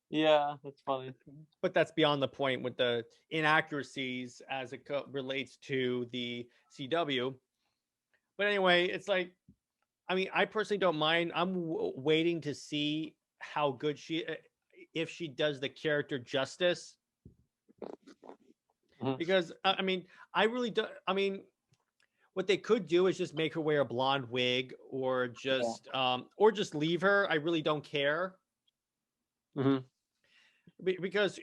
Yeah, that's funny. But that's beyond the point with the inaccuracies as it relates to the CW. But anyway, it's like, I mean, I personally don't mind. I'm waiting to see how good if she does the character justice. Because, I mean, I really don't, I mean, what they could do is just make her wear a blonde wig or just leave her. I really don't care. Because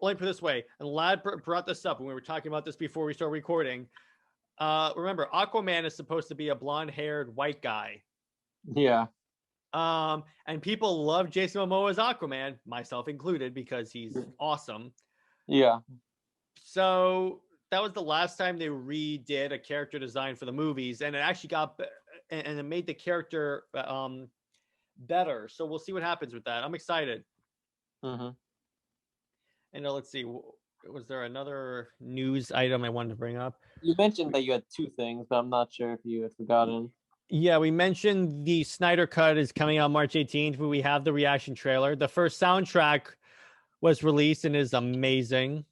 let me put it this way, and Lad brought this up when we were talking about this before we started recording. Remember, Aquaman is supposed to be a blonde-haired white guy. Yeah. And people love Jason Momoa as Aquaman, myself included, because he's awesome. Yeah. So that was the last time they redid a character design for the movies, and it actually and it made the character better. So we'll see what happens with that. I'm excited. And let's see, was there another news item I wanted to bring up? You mentioned that you had 2 things, but I'm not sure if you had forgotten. Yeah, we mentioned the Snyder Cut is coming out March 18th, but we have the reaction trailer. The first soundtrack was released and is amazing.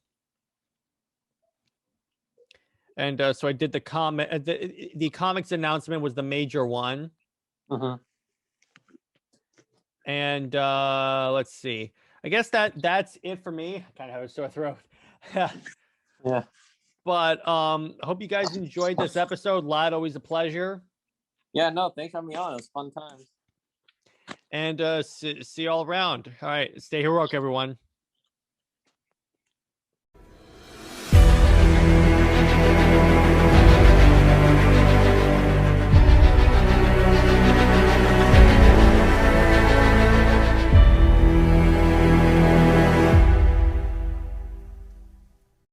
And so I did the the comics announcement was the major one. And let's see. I guess that's it for me. I kind of have a sore throat. Yeah. But I hope you guys enjoyed this episode. Lad, always a pleasure. Yeah, no, thanks for having me on. It was fun times. And see you all around. All right, stay heroic, everyone.